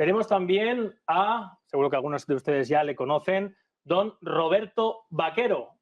Tenemos también a, seguro que algunos de ustedes ya le conocen, don Roberto Vaquero,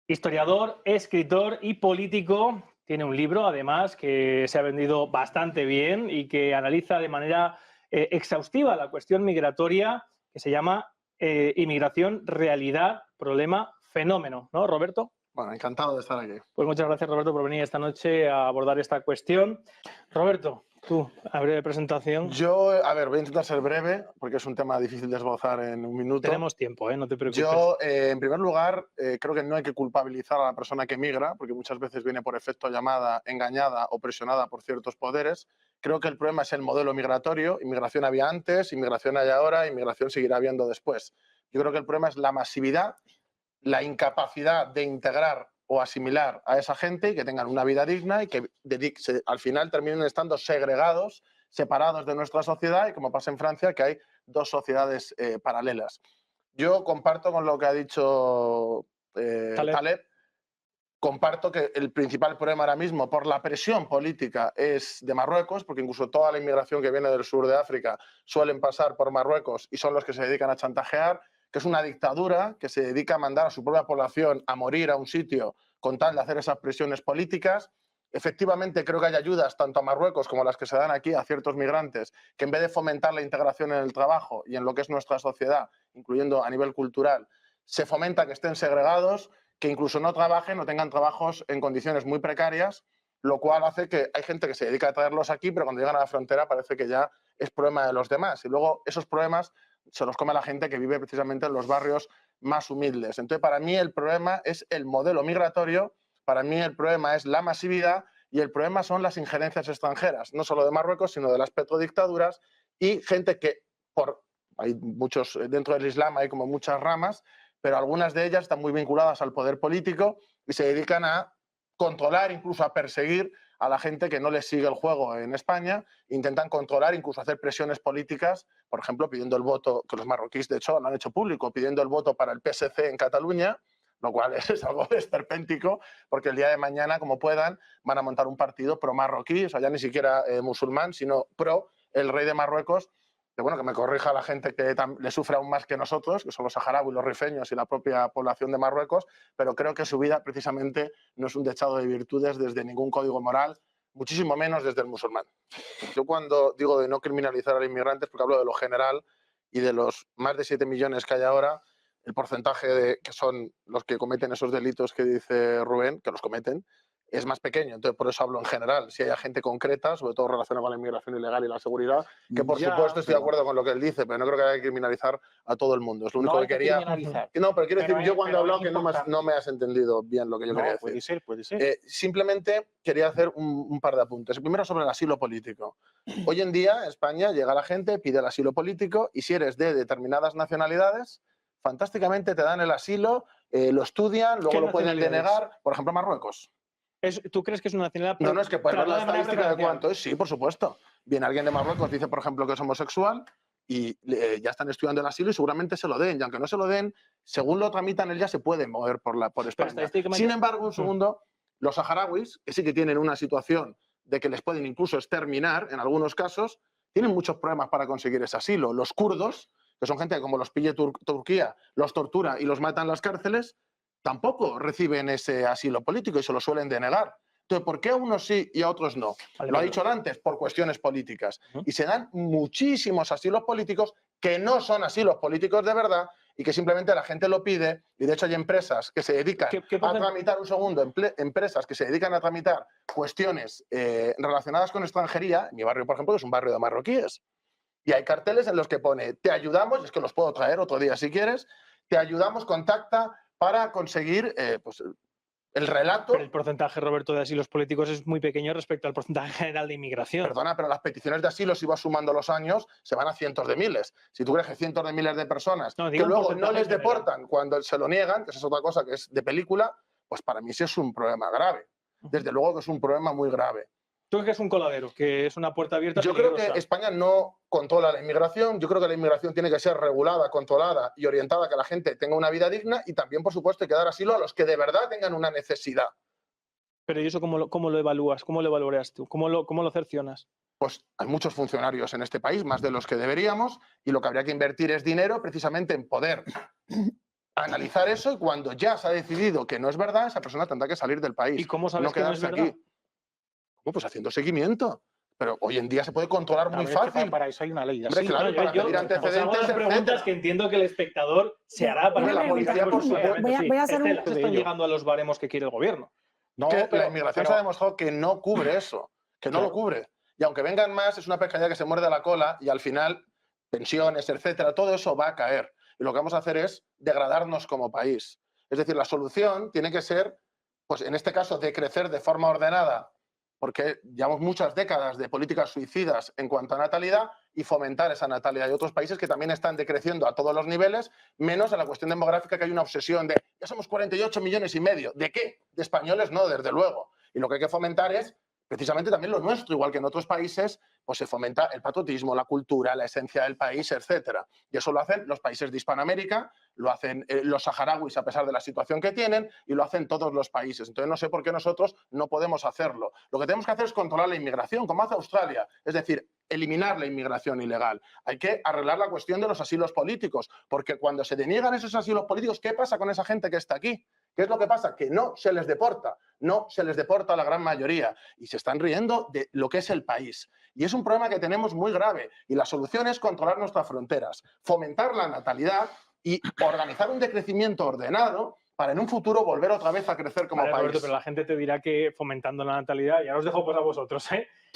historiador, escritor y político. Tiene un libro, además, que se ha vendido bastante bien y que analiza de manera exhaustiva la cuestión migratoria, que se llama Inmigración, Realidad, Problema, Fenómeno. ¿No, Roberto? Bueno, encantado de estar aquí. Pues muchas gracias, Roberto, por venir esta noche a abordar esta cuestión. Roberto, tú, a breve presentación. Yo, a ver, voy a intentar ser breve, porque es un tema difícil de esbozar en un minuto. Tenemos tiempo, no te preocupes. Yo, en primer lugar, creo que no hay que culpabilizar a la persona que migra, porque muchas veces viene por efecto llamada, engañada o presionada por ciertos poderes. Creo que el problema es el modelo migratorio. Inmigración había antes, inmigración hay ahora, inmigración seguirá habiendo después. Yo creo que el problema es la masividad, la incapacidad de integrar o asimilar a esa gente y que tengan una vida digna y que al final terminen estando segregados, separados de nuestra sociedad y como pasa en Francia, que hay dos sociedades paralelas. Yo comparto con lo que ha dicho Taleb. Comparto que el principal problema ahora mismo por la presión política es de Marruecos, porque incluso toda la inmigración que viene del sur de África suelen pasar por Marruecos y son los que se dedican a chantajear, que es una dictadura que se dedica a mandar a su propia población a morir a un sitio con tal de hacer esas presiones políticas. Efectivamente, creo que hay ayudas tanto a Marruecos como las que se dan aquí a ciertos migrantes que en vez de fomentar la integración en el trabajo y en lo que es nuestra sociedad, incluyendo a nivel cultural, se fomenta que estén segregados, que incluso no trabajen o tengan trabajos en condiciones muy precarias, lo cual hace que hay gente que se dedica a traerlos aquí, pero cuando llegan a la frontera parece que ya es problema de los demás. Y luego esos problemas se los come la gente que vive precisamente en los barrios más humildes. Entonces, para mí el problema es el modelo migratorio, para mí el problema es la masividad y el problema son las injerencias extranjeras, no solo de Marruecos, sino de las petrodictaduras y gente que, hay muchos, dentro del Islam hay como muchas ramas, pero algunas de ellas están muy vinculadas al poder político y se dedican a controlar, incluso a perseguir a la gente que no les sigue el juego en España. Intentan controlar, incluso hacer presiones políticas, por ejemplo, pidiendo el voto, que los marroquíes de hecho lo han hecho público, pidiendo el voto para el PSC en Cataluña, lo cual es algo esperpéntico, porque el día de mañana, como puedan, van a montar un partido pro-marroquí, o sea, ya ni siquiera musulmán, sino pro el rey de Marruecos. Que, bueno, que me corrija la gente que le sufre aún más que nosotros, que son los saharauis, los rifeños y la propia población de Marruecos, pero creo que su vida precisamente no es un dechado de virtudes desde ningún código moral, muchísimo menos desde el musulmán. Yo cuando digo de no criminalizar a los inmigrantes, porque hablo de lo general y de los más de 7 millones que hay ahora, el porcentaje que son los que cometen esos delitos que dice Rubén, que los cometen, es más pequeño. Entonces, por eso hablo en general. Si hay gente concreta, sobre todo relacionada con la inmigración ilegal y la seguridad, que por supuesto estoy de acuerdo con lo que él dice, pero no creo que haya que criminalizar a todo el mundo. Es lo único que quería. No, pero quiero decir, yo cuando he hablado que no me has entendido bien lo que yo quería decir. Puede ser. Simplemente quería hacer un par de apuntes. El primero sobre el asilo político. Hoy en día, en España, llega la gente, pide el asilo político y si eres de determinadas nacionalidades, fantásticamente te dan el asilo, lo estudian, luego lo pueden denegar. Por ejemplo, Marruecos. ¿Tú crees que es una nacionalidad? No, es que puedes ver la estadística de cuánto es. Sí, por supuesto. Viene alguien de Marruecos, dice, por ejemplo, que es homosexual y ya están estudiando el asilo y seguramente se lo den. Y aunque no se lo den, según lo tramitan, él ya se puede mover por España. Sin embargo, un segundo, los saharauis, que sí que tienen una situación de que les pueden incluso exterminar en algunos casos, tienen muchos problemas para conseguir ese asilo. Los kurdos, que son gente que como los pille Turquía, los tortura y los mata en las cárceles, tampoco reciben ese asilo político y se lo suelen denegar. Entonces, ¿por qué a unos sí y a otros no? Lo ha dicho antes, por cuestiones políticas. Y se dan muchísimos asilos políticos que no son asilos políticos de verdad y que simplemente la gente lo pide. Y de hecho hay empresas que se dedican a tramitar, empresas que se dedican a tramitar cuestiones relacionadas con extranjería. En mi barrio, por ejemplo, es un barrio de marroquíes. Y hay carteles en los que pone, te ayudamos, es que los puedo traer otro día si quieres, te ayudamos, contacta para conseguir el relato. Pero el porcentaje, Roberto, de asilos políticos es muy pequeño respecto al porcentaje general de inmigración. Perdona, pero las peticiones de asilo, si vas sumando los años, se van a cientos de miles. Si tú crees que cientos de miles de personas que luego no les deportan cuando se lo niegan, que esa es otra cosa que es de película, pues para mí sí es un problema grave. Desde luego que es un problema muy grave. ¿Tú crees que es un coladero, que es una puerta abierta? Yo creo que España no controla la inmigración. Yo creo que la inmigración tiene que ser regulada, controlada y orientada a que la gente tenga una vida digna y también, por supuesto, hay que dar asilo a los que de verdad tengan una necesidad. Pero ¿y eso cómo lo evalúas? ¿Cómo lo evaluarías tú? ¿Cómo lo cercionas? Pues hay muchos funcionarios en este país, más de los que deberíamos, y lo que habría que invertir es dinero precisamente en poder analizar eso, y cuando ya se ha decidido que no es verdad, esa persona tendrá que salir del país. ¿Y cómo sabes no que no es quedarse verdad? aquí. ¿Cómo? Pues haciendo seguimiento. Pero hoy en día se puede controlar muy Es que fácil. para eso hay una ley. Hombre, así. claro, para pedir os hago antecedentes, las preguntas etcétera. que entiendo que el espectador se hará para Hombre, la policía, por supuesto. Voy a hacer un- Estela, se están llegando a los baremos que quiere el gobierno. No, que pero, la inmigración se ha demostrado que no cubre eso, que no lo cubre. Y aunque vengan más, es una pescadilla que se muerde la cola y al final pensiones, etcétera, todo eso va a caer. Y lo que vamos a hacer es degradarnos como país. Es decir, la solución tiene que ser, pues en este caso, de crecer de forma ordenada, porque llevamos muchas décadas de políticas suicidas en cuanto a natalidad, y fomentar esa natalidad. Hay otros países que también están decreciendo a todos los niveles, menos en la cuestión demográfica, que hay una obsesión de ya somos 48 millones y medio. ¿De qué? De españoles no, desde luego. Y lo que hay que fomentar es precisamente también lo nuestro, igual que en otros países, pues se fomenta el patriotismo, la cultura, la esencia del país, etcétera. Y eso lo hacen los países de Hispanoamérica, lo hacen los saharauis a pesar de la situación que tienen, y lo hacen todos los países. Entonces no sé por qué nosotros no podemos hacerlo. Lo que tenemos que hacer es controlar la inmigración, como hace Australia, es decir, eliminar la inmigración ilegal. Hay que arreglar la cuestión de los asilos políticos, porque cuando se deniegan esos asilos políticos, ¿qué pasa con esa gente que está aquí? ¿Qué es lo que pasa? Que no se les deporta, no se les deporta a la gran mayoría, y se están riendo de lo que es el país. Y es un problema que tenemos muy grave, y la solución es controlar nuestras fronteras, fomentar la natalidad y organizar un decrecimiento ordenado para en un futuro volver otra vez a crecer como Vale, país. Roberto, pero la gente te dirá que fomentando la natalidad, ya os dejo pues a vosotros,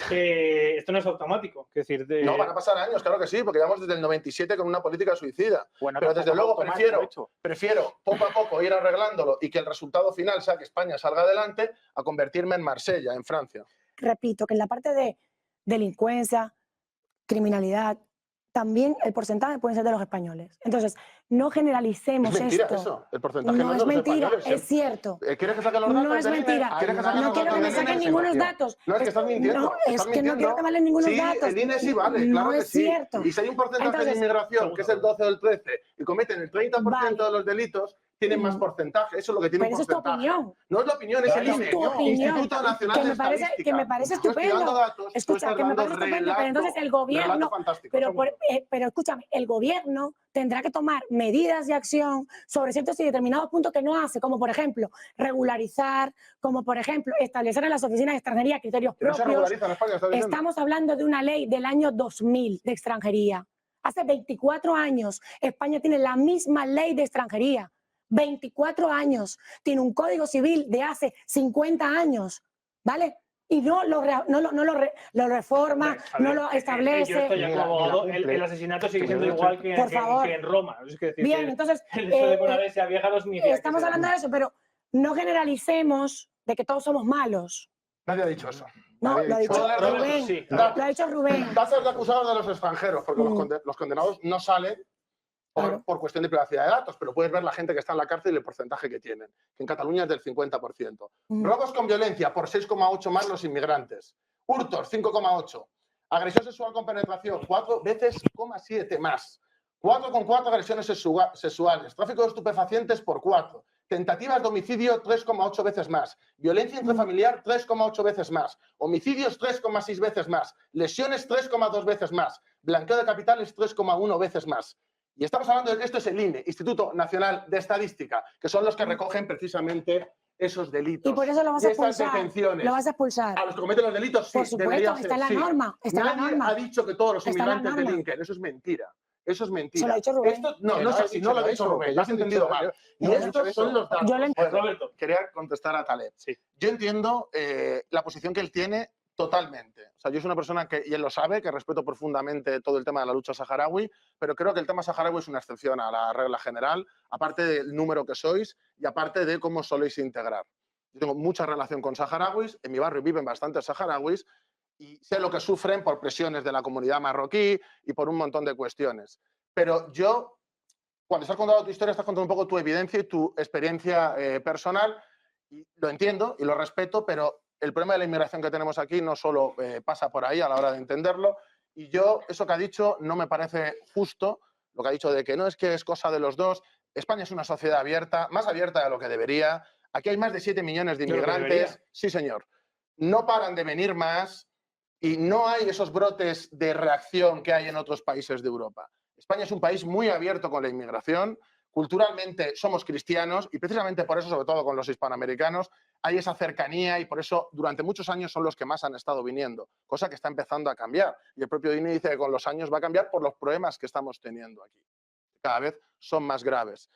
que esto no es automático. Es decir, No, van a pasar años, claro que sí, porque llevamos desde el 97 con una política suicida. Bueno, pero desde luego automático, prefiero poco a poco ir arreglándolo y que el resultado final sea que España salga adelante, a convertirme en Marsella, en Francia. Repito, que en la parte de delincuencia, criminalidad, también el porcentaje puede ser de los españoles. Entonces, no generalicemos Es mentira esto. eso, el porcentaje No es es de los mentira, españoles. es cierto. ¿Quieres que saque los datos? No es del INE? mentira. ¿Quieres que saque No los quiero datos que me del INE? saquen ningunos datos. No, es que estás mintiendo. No, es estás que no quiero que me valen ningunos sí, datos. el INE sí vale, claro No que es sí. cierto. Y si hay un porcentaje de Entonces, inmigración, que es el 12 o el 13, y cometen el 30% Vale. de los delitos, tienen más porcentaje. Eso es lo que tiene Pero un esa es tu porcentaje. opinión. No es la opinión, es el Es INE, tu opinión. Instituto Nacional Que de me parece- Estadística. que me parece Yo estoy dando estupendo. datos, tú Escucha, estás que me dando parece estupendo, pero relato, entonces el gobierno, relato fantástico. pero escúchame, el gobierno tendrá que tomar medidas de acción sobre ciertos y determinados puntos que no hace, como por ejemplo regularizar, como por ejemplo establecer en las oficinas de extranjería criterios Que no se propios. regulariza en España, está diciendo. Estamos hablando de una ley del año 2000 de extranjería. Hace 24 años España tiene la misma ley de extranjería. 24 años. Tiene un código civil de hace 50 años, ¿vale? Y no lo reforma, no lo Yo establece. estoy ya como abogado, el asesinato sigue siendo igual que, Por favor. que en Roma. Es que decir, Bien, que entonces, el hecho de que una vez sea vieja no significa que estamos sea hablando de eso, pero no generalicemos de que todos somos malos. Nadie ha dicho eso. No, Nadie lo ha dicho Roberto, Rubén. sí. Lo ha dicho Rubén. Tasas de acusados de los extranjeros, porque los condenados no salen Claro. por cuestión de privacidad de datos, pero puedes ver la gente que está en la cárcel y el porcentaje que tienen, que en Cataluña es del 50%. Robos con violencia, por 6,8 más los inmigrantes. Hurtos, 5,8. Agresión sexual con penetración, 4 veces, 7 más. 4,4 agresiones sexuales. Tráfico de estupefacientes por 4. Tentativas de homicidio, 3,8 veces más. Violencia intrafamiliar, 3,8 veces más. Homicidios, 3,6 veces más. Lesiones, 3,2 veces más. Blanqueo de capitales, 3,1 veces más. Y estamos hablando de que esto es el INE, Instituto Nacional de Estadística, que son los que recogen precisamente esos delitos. Y por eso lo vas a estas expulsar. detenciones. Lo vas a expulsar. A los que cometen los delitos, sí. Por supuesto, debería está en la ser, sí. norma. Está en la Nadie norma. ha dicho que todos los Está en la inmigrantes norma. delinquen. Eso es mentira. Eso es mentira. Se lo ha dicho Rubén. Esto, no, Que no es lo ha así, dicho, no lo ha lo ha dicho dicho, Rubén, que lo has yo he entendido dicho, mal. Y no he dicho estos eso. son los datos. Yo le- Bueno, Roberto. quería contestar a Taleb. Sí. Yo entiendo la posición que él tiene totalmente. O sea, yo soy una persona que, y él lo sabe, que respeto profundamente todo el tema de la lucha saharaui, pero creo que el tema saharaui es una excepción a la regla general, aparte del número que sois y aparte de cómo soléis integrar. Yo tengo mucha relación con saharauis, en mi barrio viven bastantes saharauis y sé lo que sufren por presiones de la comunidad marroquí y por un montón de cuestiones. Pero yo, cuando estás contando tu historia, estás contando un poco tu evidencia y tu experiencia personal, y lo entiendo y lo respeto, pero el problema de la inmigración que tenemos aquí no solo pasa por ahí a la hora de entenderlo, y yo, eso que ha dicho no me parece justo, lo que ha dicho de que no es que es cosa de los dos. España es una sociedad abierta, más abierta de lo que debería. Aquí hay más de 7 millones de Yo creo que inmigrantes. debería. Sí, señor. No paran de venir más y no hay esos brotes de reacción que hay en otros países de Europa. España es un país muy abierto con la inmigración. Culturalmente somos cristianos y precisamente por eso, sobre todo con los hispanoamericanos, hay esa cercanía y por eso durante muchos años son los que más han estado viniendo, cosa que está empezando a cambiar. Y el propio DINI dice que con los años va a cambiar por los problemas que estamos teniendo aquí. Cada vez son más graves.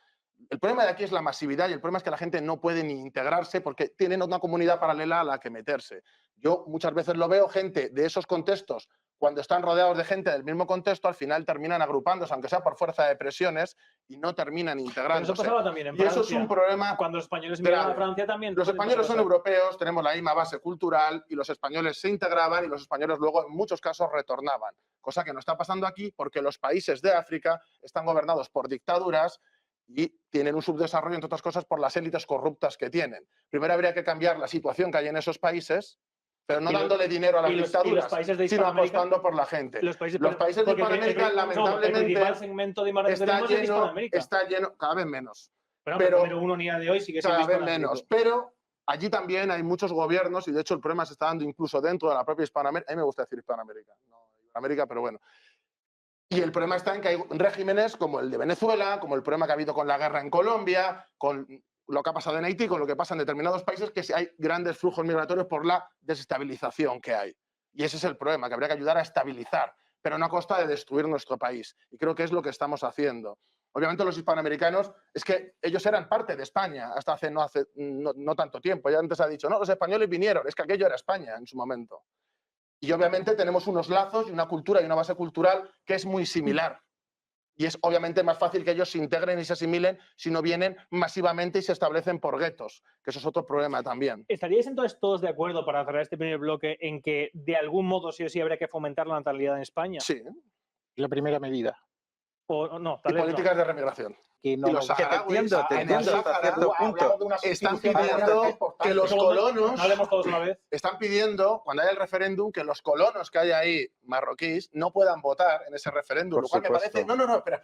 El problema de aquí es la masividad y el problema es que la gente no puede ni integrarse porque tienen una comunidad paralela a la que meterse. Yo muchas veces lo veo, gente de esos contextos, cuando están rodeados de gente del mismo contexto, al final terminan agrupándose, aunque sea por fuerza de presiones, y no terminan Pero integrándose. eso pasaba también en Y Francia. eso es un problema. Cuando los españoles migraban a grave. Francia también. Los españoles son europeos, tenemos la misma base cultural y los españoles se integraban y los españoles luego en muchos casos retornaban, cosa que no está pasando aquí porque los países de África están gobernados por dictaduras y tienen un subdesarrollo, entre otras cosas, por las élites corruptas que tienen. Primero habría que cambiar la situación que hay en esos países, pero no dándole dinero a las dictaduras, sino apostando por la gente. Los países de Hispanoamérica, lamentablemente, el principal segmento de inmigrantes que tenemos es Hispanoamérica. está lleno, cada vez menos. Pero pero número uno ni a de hoy sigue siendo cada vez Hispanoamérica. menos. Pero allí también hay muchos gobiernos y de hecho el problema se está dando incluso dentro de la propia Hispanoamérica. A mí me gusta decir Hispanoamérica, no América, pero bueno. Y el problema está en que hay regímenes como el de Venezuela, como el problema que ha habido con la guerra en Colombia, con lo que ha pasado en Haití, con lo que pasa en determinados países, que hay grandes flujos migratorios por la desestabilización que hay. Y ese es el problema, que habría que ayudar a estabilizar, pero no a costa de destruir nuestro país. Y creo que es lo que estamos haciendo. Obviamente los hispanoamericanos, es que ellos eran parte de España hasta hace no tanto tiempo. Ya antes ha dicho, no, los españoles vinieron, es que aquello era España en su momento. Y obviamente tenemos unos lazos y una cultura y una base cultural que es muy similar. Y es obviamente más fácil que ellos se integren y se asimilen si no vienen masivamente y se establecen por guetos, que eso es otro problema también. ¿Estaríais entonces todos de acuerdo, para cerrar este primer bloque, en que de algún modo sí o sí habría que fomentar la natalidad en España? Sí. La primera medida. O no, Y políticas de remigración. Que no Y los lo- que saharauis te entiendo hasta cierto punto. están pidiendo que los colonos... No hablemos todos a la vez. Están pidiendo, cuando haya el referéndum, que los colonos que hay ahí, marroquíes, no puedan votar en ese referéndum. Por Lo cual me supuesto. parece... No, espera,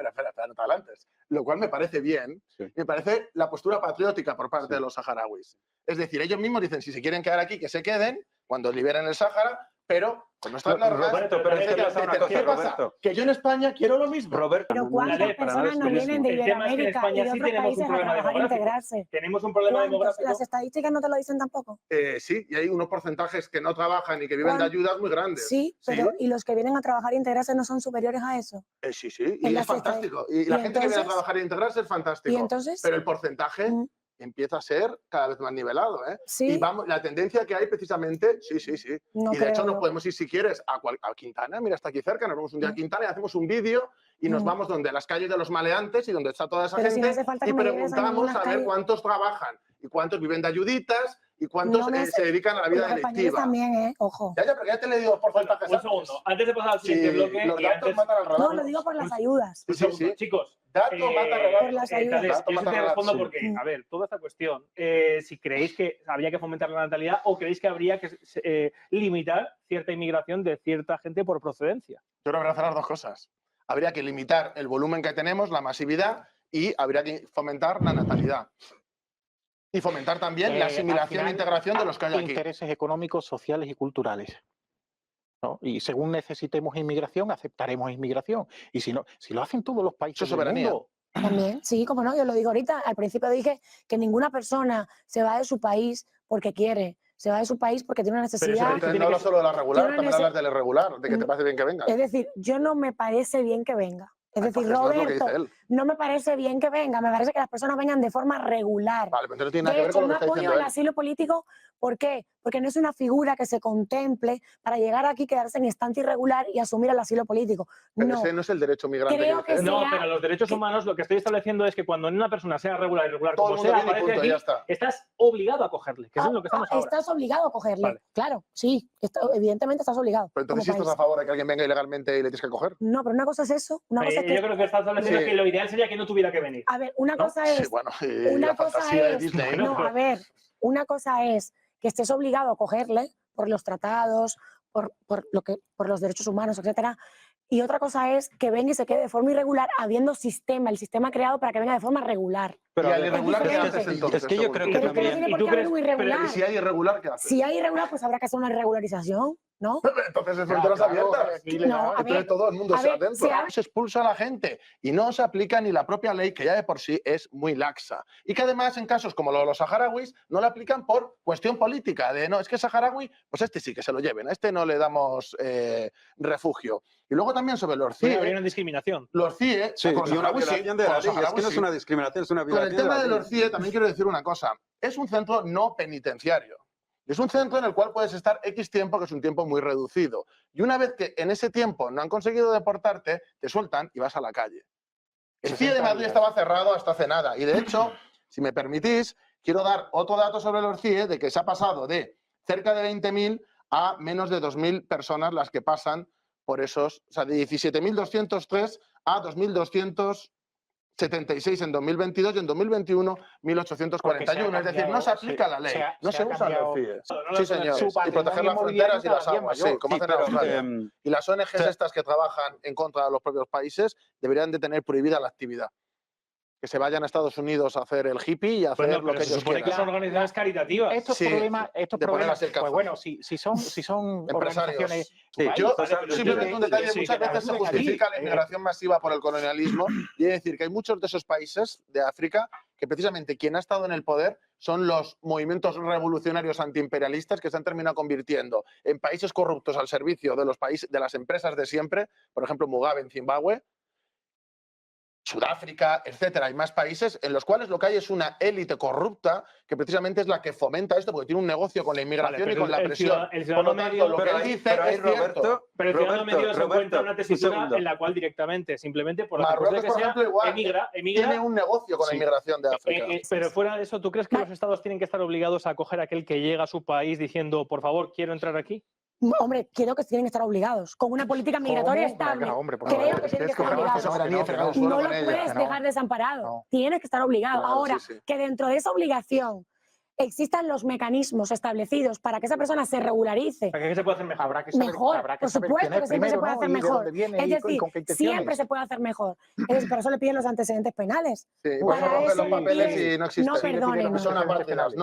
no te adelantes. Lo cual me parece bien. Sí. Me parece la postura patriótica por parte de los saharauis. Es decir, ellos mismos dicen, si se quieren quedar aquí, que se queden cuando liberen el Sáhara, pero con nuestras normas... Roberto, pero es que ¿Qué pasa una cosa, pasa? Roberto. Que yo en España quiero lo mismo. Roberto, Pero no, ¿cuántas Dale, para nada personas no es vienen de El tema es que en Iberoamérica España y de sí otros tenemos un países a problema trabajar e demográfico. integrarse? Tenemos un problema ¿Cuántos? demográfico. Las estadísticas no te lo dicen tampoco. Sí, y hay unos porcentajes que no trabajan y que viven de ¿Cuán- ayudas muy grandes. Sí, pero ¿y los que vienen a trabajar e integrarse no son superiores a eso? Sí, y En es las fantástico. Y la y gente que viene a entonces- trabajar e integrarse es fantástico. Y entonces, Pero el porcentaje Mm. empieza a ser cada vez más nivelado, ¿eh? sí, Y vamos, la tendencia que hay precisamente, sí. no Y de hecho creo nos yo. podemos ir, si quieres, a Quintana, mira, está aquí cerca, nos vamos un día a Mm. Quintana y hacemos un vídeo y nos Mm. vamos donde las calles de los maleantes y donde está toda esa Pero si no gente hace falta y que me lleves a preguntamos ninguna a ver calle. cuántos trabajan y cuántos viven de ayuditas y cuántos No me hace- se dedican a la vida Los españoles delictiva. también, ojo. Ya, pero ya te le digo por porcentajes Un antes. segundo. Antes de pasar al siguiente Sí, bloque, los y datos antes, matan al No, relato. lo digo por las ayudas. un Sí, segundo. sí. Chicos, Dato mata relato. Por las ayudas. entonces, Dato yo sí mata te relato, respondo sí. porque, Mm. a ver, toda esta cuestión, si creéis que habría que fomentar la natalidad o creéis que habría que limitar cierta inmigración de cierta gente por procedencia. Yo creo que habría que hacer las dos cosas. Habría que limitar el volumen que tenemos, la masividad, y habría que fomentar la natalidad. Y fomentar también la Al asimilación final, e integración de los que hay aquí. intereses económicos, sociales y culturales. ¿No? Y según necesitemos inmigración, aceptaremos inmigración. Y si no, si lo hacen todos los países Eso es soberanía. del mundo, También, sí, como no, yo lo digo ahorita. Al principio dije que ninguna persona se va de su país porque quiere, se va de su país porque tiene una eso necesidad. tiene Entonces, que no hablas ser- solo de la regular, tiene también ese- hablas del irregular, de que te parece bien que venga. Es decir, yo no me parece bien que venga. Es decir, Entonces, no es lo que Roberto, dice él. no me parece bien que venga, me parece que las personas vengan de forma regular. Vale, pero entonces no tiene nada De que ver hecho, con lo no que está apoyo diciendo el él. asilo político. ¿Por qué? Porque no es una figura que se contemple para llegar aquí, quedarse en instante irregular y asumir el asilo político. Pero No. ese no es el derecho migrante Creo que dice que él. sí. No, pero los derechos humanos lo que estoy estableciendo es que cuando una persona sea regular, irregular, Todo el como mundo sea, viene y aparece punto, aquí, ya está. estás obligado a cogerle, que es en lo que estamos ahora. Estás obligado a cogerle. Vale. Claro, sí, evidentemente estás obligado. Pero entonces, como si estás país. a favor de que alguien venga ilegalmente y le tienes que coger. No, pero una cosa es eso. Una cosa es Yo que, creo que estás estableciendo Sí. que lo ideal sería que no tuviera que venir. a ver, una ¿no? cosa Sí, es, bueno, una la cosa fantasía de es- Disney, no, ¿no? a ver, una cosa es que estés obligado a cogerle por los tratados, por los derechos humanos, etcétera. y otra cosa es que venga y se quede de forma irregular habiendo sistema, el sistema creado para que venga de forma regular. Pero a al ver, irregular, ¿qué diferente. haces entonces? Es que yo creo que Pero que no también... tiene por qué haber un irregular. ¿Y si hay irregular, qué haces? Si hay irregular, pues habrá que hacer una regularización, ¿no? Entonces es fronteras abiertas. No, a Entonces ver, todo el mundo a se ver, adentro. se ha- Se expulsa a la gente y no se aplica ni la propia ley, que ya de por sí es muy laxa. Y que además en casos como los saharauis no la aplican por cuestión política, de no, es que saharaui, pues este sí que se lo lleven, a este no le damos refugio. Y luego también sobre los Puede CIE. haber una discriminación. Los CIE, Sí, con los y una saharauis sí, violación de con la los ley. Es que saharauis no es sí. una discriminación, es una Con violación el tema de la los ley. CIE también quiero decir una cosa. Es un centro no penitenciario. Es un centro en el cual puedes estar X tiempo, que es un tiempo muy reducido. Y una vez que en ese tiempo no han conseguido deportarte, te sueltan y vas a la calle. El CIE de Madrid estaba cerrado hasta hace nada. Y de hecho, si me permitís, quiero dar otro dato sobre los CIE, de que se ha pasado de cerca de 20.000 a menos de 2.000 personas las que pasan por esos, o sea, de 17.203 a 2.276 en 2022 y en 2021 1.841. Es decir, no se aplica la ley, no se usan los CIE. Sí, señor. Y proteger las fronteras y las aguas, sí, como hacen en Australia. Y las ONGs estas que trabajan en contra de los propios países deberían de tener prohibida la actividad. Que se vayan a Estados Unidos a hacer el hippie y a hacer lo que se ellos supone que quieran. son organizaciones caritativas. Estos Sí, problemas, de ponerlas el pues calzón. bueno, si son Empresarios. organizaciones... Sí, Ahí, Yo, pues, simplemente un detalle, sí, muchas que veces se aquí, justifica la inmigración masiva por el colonialismo y es decir que hay muchos de esos países de África que precisamente quien ha estado en el poder son los movimientos revolucionarios antiimperialistas que se han terminado convirtiendo en países corruptos al servicio de los países, de las empresas de siempre, por ejemplo Mugabe en Zimbabue, Sudáfrica, etcétera. Hay más países en los cuales lo que hay es una élite corrupta que precisamente es la que fomenta esto porque tiene un negocio con la inmigración y con la presión. El Por ciudadano lo tanto, medio, lo que él dice es cierto. pero el ciudadano medio se encuentra en una tesitura en la cual directamente, simplemente por la Marruecos, que por sea, ejemplo, igual emigra. tiene un negocio con la inmigración de África. Pero fuera de eso, ¿tú crees que los estados tienen que estar obligados a acoger a aquel que llega a su país diciendo, por favor, quiero entrar aquí? Hombre, creo que tienen que estar obligados. Con una política migratoria estable. Creo que tienen que estar obligados. No lo puedes dejar desamparado. Tienes que estar obligado. Claro, Ahora, sí, sí. que dentro de esa obligación existan los mecanismos establecidos para que esa persona se regularice. ¿Para qué se puede hacer mejor? Habrá que saber, Mejor, habrá que por saber supuesto quién es que siempre se primero, puede ¿no? hacer Y de mejor. dónde viene Es y decir, con qué intenciones. siempre se puede hacer mejor. Pero eso le piden los antecedentes penales. Sí, por eso Para rompen eso los papeles le y no existen. No, perdónenme. Son apátridas.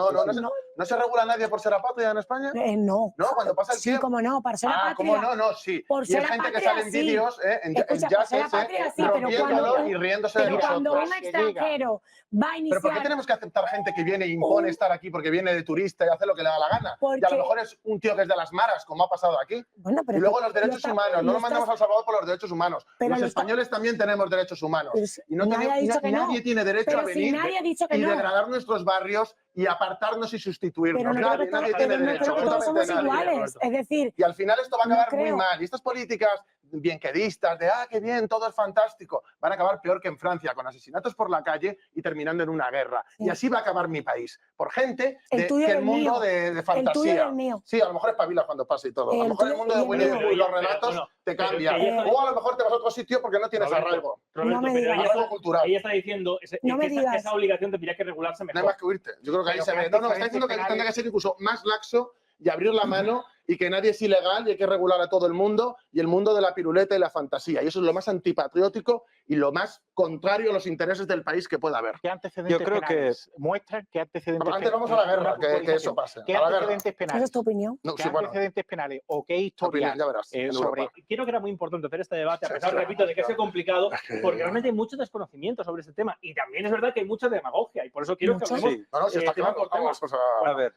¿No se regula nadie por ser apátrida en España? No. No, cuando pasa el Sí, tiempo. como no, para ser Ah, apátrida. ¿cómo no? No, sí. Por Y ser hay gente que apátrida, sale en sí. vídeos, en Escucha, por ser yaces, apátrida, sí, pero rompiéndolo cuando y riéndose de Pero cuando nosotros. un extranjero va a ¿Pero iniciar... por qué tenemos que aceptar gente que viene e impone estar aquí porque viene de turista y hace lo que le da la gana? Y a lo mejor es un tío que es de las maras, como ha pasado aquí. Bueno, pero y luego los derechos humanos. No nos mandamos al Salvador por los derechos humanos. Pero Los españoles también tenemos derechos humanos. Y no nadie ha dicho que no. nadie tiene derecho Pero a si venir nadie ha dicho que y no. degradar nuestros barrios y apartarnos y sustituirnos. Pero no Nadie creo que tiene derecho. todos somos absolutamente nadie. iguales. Es decir, Y al final esto va a no acabar muy creo. mal. Y estas políticas bienquedistas de qué bien, todo es fantástico, van a acabar peor que en Francia, con asesinatos por la calle y terminando en una guerra. Sí. Y así va a acabar mi país, por gente El tuyo y que el el mundo mío. de el tuyo y fantasía. el mío. Sí, a lo mejor espabilas cuando pase y todo. A lo El mejor el tuyo mundo y de el Winnie the mío. Pooh y los Pero, relatos bueno, te pero cambian. que ella- O a lo mejor te vas a otro sitio porque no tienes Roberto, arraigo. No me pero digas. ella Algo está- cultural. ella está diciendo No me que digas. esa obligación tendría que regularse No hay mejor. más que oírte. Yo creo que ahí Pero se que ve. hay No, está diferentes diciendo que penales. tendría que ser incluso más laxo y abrir la mano y que nadie es ilegal y hay que regular a todo el mundo y el mundo de la piruleta y la fantasía. Y eso es lo más antipatriótico y lo más contrario a los intereses del país que pueda haber. ¿Qué antecedentes Yo creo que- penales muestran qué antecedentes Antes vamos a la guerra, que eso pase. ¿Qué A la guerra. antecedentes Esa penales? es tu opinión. No, ¿Qué sí, bueno, antecedentes penales o qué opinión, historia ya verás. en sobre Europa. Creo que era muy importante hacer este debate, a Sí, pesar, sí, repito, de que claro. es complicado, Es que- porque realmente hay mucho desconocimiento sobre este tema. Y también es verdad que hay mucha demagogia, y por eso quiero que Mucho. hablemos. Sí. No, no, si está tema claro. por tema. Vamos, pues A ver,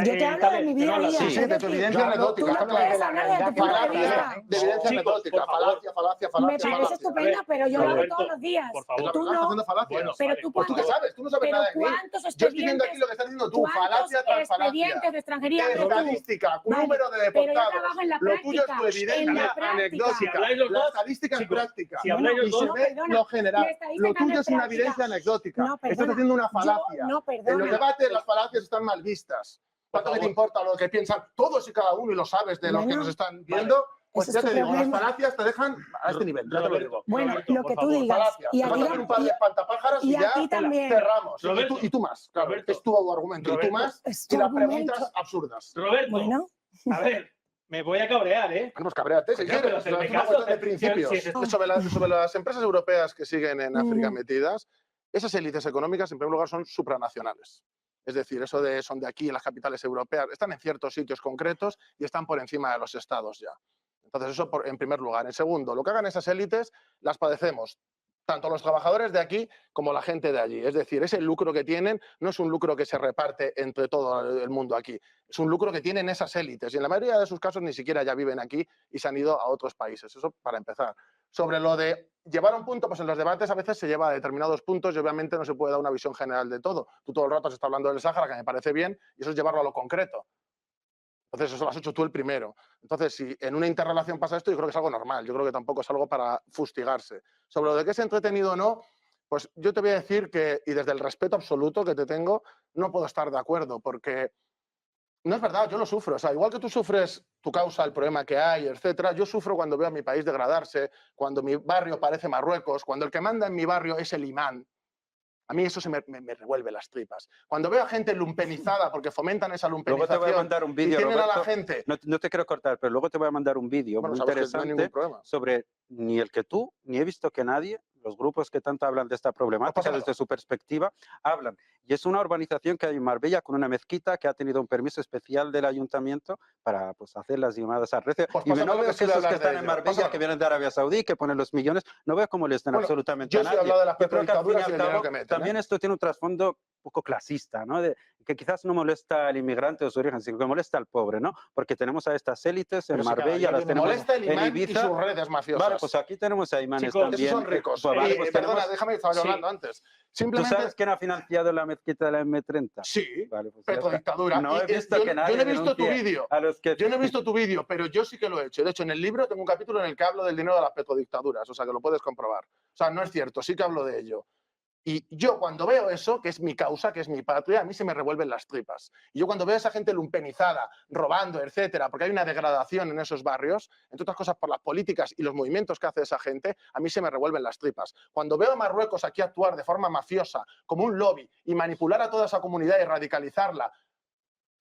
Yo te hablo de mi día a día. Sí, es de tu decir, evidencia anecdótica. tú está no puedes claro. hablar de tu punto de Falacia, vista. de evidencia Chicos, anecdótica. por favor. Falacia. Me parece falacia. estupenda, pero yo lo hago Roberto, todos los días. por favor. Tú Estás no. haciendo falacias. Bueno, Pero vale, tú Pues tú qué cuántos, sabes, tú no sabes pero nada de mí. cuántos Yo estoy viendo expedientes, aquí lo que estás diciendo tú, cuántos falacia tras expedientes falacia. de extranjería ves tú. Estadística, un Vale, número de pero yo deportados. trabajo en la Lo tuyo es tu práctica, en la evidencia práctica. anecdótica. Si habláis los La dos, estadística es chicos, práctica. si habláis los y dos- se No, ve perdona, lo general. la estadística Lo tuyo no es es una práctica. evidencia anecdótica. No, Estás perdona. haciendo una Yo- falacia. no, En los perdona. debates las falacias están mal vistas. ¿Cuánto que te importa lo que piensan todos y cada uno y lo sabes de los que Bueno, nos están viendo? Pues ese ya es tu te digo, las problema. falacias te dejan a este nivel, ya te lo digo. Bueno, Roberto, lo por que tú favor. digas. Falacias. Y Te a vas ti, a hacer un par de espantapájaros y y a ya ti también. cerramos. Roberto, Y tú más, claro, Roberto. es tu argumento. Y Roberto, tú más, es y tu las argumento. preguntas absurdas. Roberto, Bueno, a ver, Me voy a cabrear, ¿eh? Bueno, pues cabréate, si Coño, quieres. pero Es hacerme una caso, cuestión de hacer- principios. si- Sobre las empresas europeas que siguen en África Mm. metidas, esas élites económicas, en primer lugar, son supranacionales. Es decir, eso de son de aquí, las capitales europeas, están en ciertos sitios concretos y están por encima de los estados ya. Entonces, eso en primer lugar. En segundo, lo que hagan esas élites las padecemos tanto los trabajadores de aquí como la gente de allí. Es decir, ese lucro que tienen no es un lucro que se reparte entre todo el mundo aquí. Es un lucro que tienen esas élites y en la mayoría de sus casos ni siquiera ya viven aquí y se han ido a otros países. Eso para empezar. Sobre lo de llevar un punto, pues en los debates a veces se lleva a determinados puntos y obviamente no se puede dar una visión general de todo. Tú todo el rato has estado hablando del Sáhara, que me parece bien, y eso es llevarlo a lo concreto. Entonces, eso lo has hecho tú el primero. Entonces, si en una interrelación pasa esto, yo creo que es algo normal. Yo creo que tampoco es algo para fustigarse. Sobre lo de que es entretenido o no, pues yo te voy a decir que, y desde el respeto absoluto que te tengo, no puedo estar de acuerdo, porque no es verdad, yo lo sufro. O sea, igual que tú sufres tu causa, el problema que hay, etcétera, yo sufro cuando veo a mi país degradarse, cuando mi barrio parece Marruecos, cuando el que manda en mi barrio es el imán. A mí eso me revuelve las tripas. Cuando veo a gente lumpenizada, porque fomentan esa Luego te voy a lumpenización, mandar un y vídeo, tienen a la Roberto. gente... No te quiero cortar, pero luego te voy a mandar un vídeo Bueno, muy sabes que no hay interesante ningún problema. sobre ni el que tú, ni he visto que nadie, los grupos que tanto hablan de esta problemática nada. desde su perspectiva, hablan. Y es una urbanización que hay en Marbella con una mezquita que ha tenido un permiso especial del ayuntamiento para pues, hacer las llamadas al recio. Pues Y no pásamelo, veo que que sí voy a esos que hablar de están en ello. Marbella, Pásamelo. que vienen de Arabia Saudí, que ponen los millones, no veo cómo les den Bueno, absolutamente yo a sí he nadie. hablado de las Yo creo que al fin y petrodictaduras y al el dinero cabo que meten, también esto tiene un trasfondo un poco clasista, ¿no? Que quizás no molesta al inmigrante de su origen, sino que molesta al pobre, ¿no? Porque tenemos a estas élites en Pero si cada Marbella, día las viene tenemos Molesta el en imán y Ibiza. sus redes mafiosas. Vale, pues aquí tenemos a imanes Chicos, también. Esos son ricos. Pues vale, Y, pues perdona, tenemos... déjame, estaba yo Sí. hablando antes. ¿Tú Simplemente... sabes quién ha financiado la mezquita de la M30? Sí, Vale, pues ya está. petrodictadura. No Y, he visto yo, que nadie yo no he visto tu denuncie vídeo. a los que... Yo no he visto tu vídeo, pero yo sí que lo he hecho. De hecho, en el libro tengo un capítulo en el que hablo del dinero de las petrodictaduras, o sea, que lo puedes comprobar. O sea, no es cierto, sí que hablo de ello. Y yo cuando veo eso, que es mi causa, que es mi patria, a mí se me revuelven las tripas. Y yo cuando veo a esa gente lumpenizada, robando, etcétera, porque hay una degradación en esos barrios, entre otras cosas por las políticas y los movimientos que hace esa gente, a mí se me revuelven las tripas. Cuando veo a Marruecos aquí actuar de forma mafiosa, como un lobby, y manipular a toda esa comunidad y radicalizarla,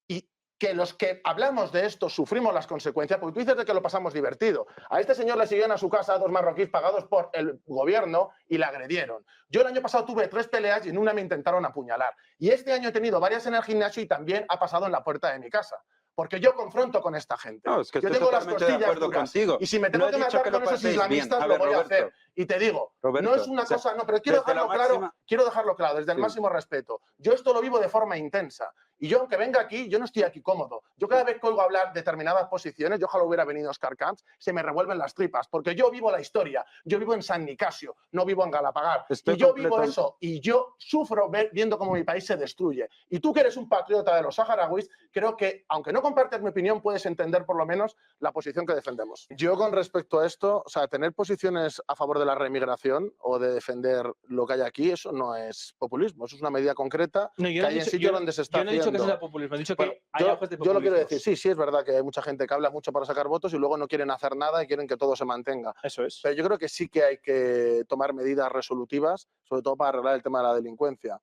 y que los que hablamos de esto sufrimos las consecuencias, porque tú dices de que lo pasamos divertido. A este señor le siguieron a su casa a 2 marroquíes pagados por el gobierno y le agredieron. Yo el año pasado tuve 3 peleas y en una me intentaron apuñalar. Y este año he tenido varias en el gimnasio y también ha pasado en la puerta de mi casa. Porque yo confronto con esta gente. No, es que yo estoy tengo las totalmente de costillas acuerdo duras. contigo. Y si me No tengo he que dicho matar que con lo esos paséis bien. islamistas, A lo ver, voy a Roberto. hacer. Y te digo, Roberto, no es una o sea, cosa, no, pero quiero desde la dejarlo claro, máxima- quiero dejarlo claro, desde el Sí. máximo respeto. Yo esto lo vivo de forma intensa. Y yo, aunque venga aquí, yo no estoy aquí cómodo. Yo cada vez que oigo hablar determinadas posiciones, yo ojalá hubiera venido Oscar Camps, se me revuelven las tripas, porque yo vivo la historia. Yo vivo en San Nicasio, no vivo en Galapagar. Estoy Y yo vivo completam- eso, y yo sufro viendo cómo mi país se destruye. Y tú que eres un patriota de los saharauis, creo que, aunque no compartes mi opinión, puedes entender por lo menos la posición que defendemos. Yo con respecto a esto, o sea, tener posiciones a favor de la remigración o de defender lo que hay aquí, eso no es populismo, eso es una medida concreta No, que hay en sitios donde se está yo no he dicho que haciendo. sea populismo, he dicho Bueno, que hay ojos de yo lo quiero populismos. decir, sí, es verdad que hay mucha gente que habla mucho para sacar votos y luego no quieren hacer nada y quieren que todo se mantenga. Eso es. Pero yo creo que sí que hay que tomar medidas resolutivas, sobre todo para arreglar el tema de la delincuencia.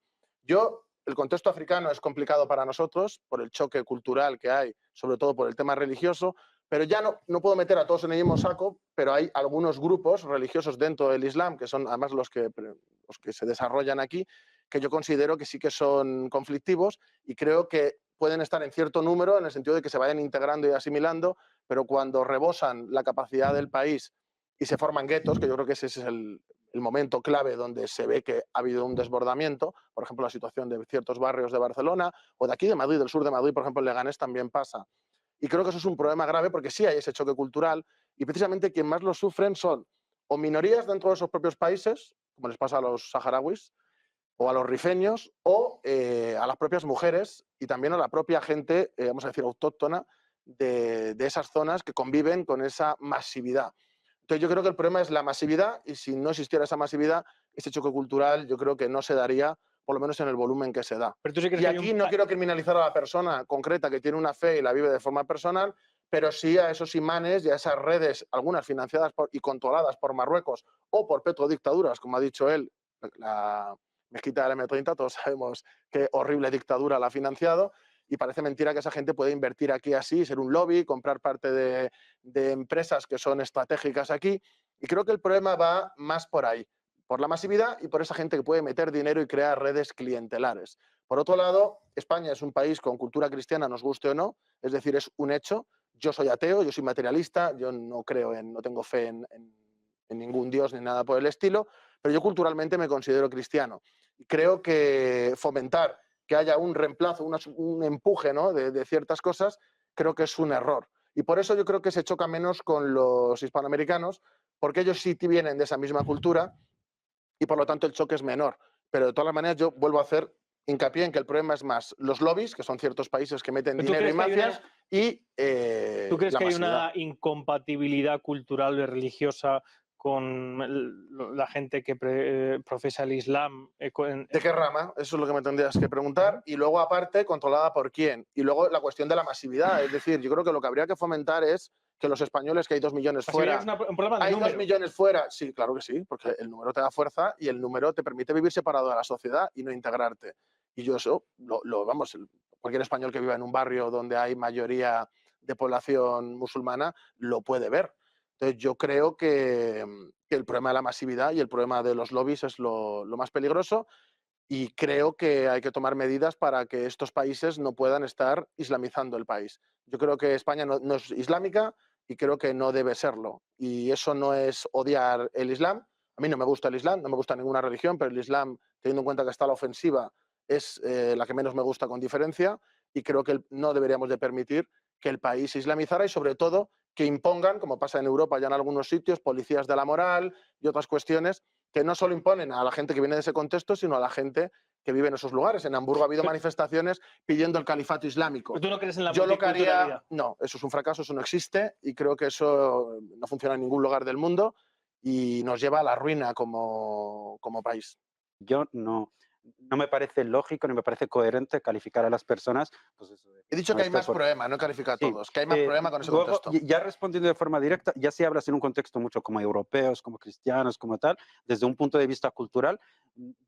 El contexto africano es complicado para nosotros por el choque cultural que hay, sobre todo por el tema religioso, pero ya no puedo meter a todos en el mismo saco, pero hay algunos grupos religiosos dentro del Islam, que son además los que se desarrollan aquí, que yo considero que sí que son conflictivos y creo que pueden estar en cierto número en el sentido de que se vayan integrando y asimilando, pero cuando rebosan la capacidad del país y se forman guetos, que yo creo que ese es el momento clave donde se ve que ha habido un desbordamiento, por ejemplo, la situación de ciertos barrios de Barcelona o de aquí de Madrid, del sur de Madrid, por ejemplo, en Leganés también pasa. Y creo que eso es un problema grave porque sí hay ese choque cultural y precisamente quien más lo sufren son o minorías dentro de esos propios países, como les pasa a los saharauis, o a los rifeños, o a las propias mujeres y también a la propia gente, vamos a decir, autóctona de esas zonas que conviven con esa masividad. Entonces yo creo que el problema es la masividad y si no existiera esa masividad, ese choque cultural yo creo que no se daría, por lo menos en el volumen que se da. Pero tú sí crees Y que hay aquí un- no quiero criminalizar a la persona concreta que tiene una fe y la vive de forma personal, pero sí a esos imanes y a esas redes, algunas financiadas y controladas por Marruecos o por petrodictaduras, como ha dicho él, la mezquita del M30, todos sabemos qué horrible dictadura la ha financiado, y parece mentira que esa gente pueda invertir aquí así, ser un lobby, comprar parte de empresas que son estratégicas aquí. Y creo que el problema va más por ahí, por la masividad y por esa gente que puede meter dinero y crear redes clientelares. Por otro lado, España es un país con cultura cristiana, nos guste o no, es decir, es un hecho. Yo soy ateo, yo soy materialista, yo no tengo fe en ningún dios ni nada por el estilo, pero yo culturalmente me considero cristiano. Y creo que fomentar que haya un reemplazo, un empuje, ¿no?, de ciertas cosas, creo que es un error. Y por eso yo creo que se choca menos con los hispanoamericanos, porque ellos sí vienen de esa misma cultura y por lo tanto el choque es menor. Pero de todas maneras yo vuelvo a hacer hincapié en que el problema es más los lobbies, que son ciertos países que meten dinero y mafias, y ¿Tú crees la que hay masividad. una incompatibilidad cultural y religiosa con la gente que profesa el Islam? ¿De qué rama? Eso es lo que me tendrías que preguntar. Y luego, aparte, controlada por quién. Y luego la cuestión de la masividad. Es decir, yo creo que lo que habría que fomentar es que los españoles, que hay 2 millones fuera... Es un problema de hay número. 2 millones fuera. Sí, claro que sí, porque el número te da fuerza y el número te permite vivir separado de la sociedad y no integrarte. Y yo eso, cualquier español que viva en un barrio donde hay mayoría de población musulmana lo puede ver. Entonces, yo creo que el problema de la masividad y el problema de los lobbies es lo más peligroso, y creo que hay que tomar medidas para que estos países no puedan estar islamizando el país. Yo creo que España no es islámica y creo que no debe serlo. Y eso no es odiar el Islam. A mí no me gusta el Islam, no me gusta ninguna religión, pero el Islam, teniendo en cuenta que está a la ofensiva, es la que menos me gusta con diferencia, y creo que no deberíamos de permitir que el país se islamizara y, sobre todo, que impongan, como pasa en Europa ya en algunos sitios, policías de la moral y otras cuestiones que no solo imponen a la gente que viene de ese contexto, sino a la gente que vive en esos lugares. En Hamburgo ha habido manifestaciones pidiendo el califato islámico. ¿Tú no crees en la Yo lo que haría, multiculturalidad? no, eso es un fracaso, eso no existe, y creo que eso no funciona en ningún lugar del mundo y nos lleva a la ruina como país. Yo no me parece lógico ni me parece coherente calificar a las personas. Pues eso, He dicho que hay más problemas, no he calificado a todos, que hay más problemas con ese contexto. Ya respondiendo de forma directa, ya si hablas en un contexto mucho como europeos, como cristianos, como tal, desde un punto de vista cultural,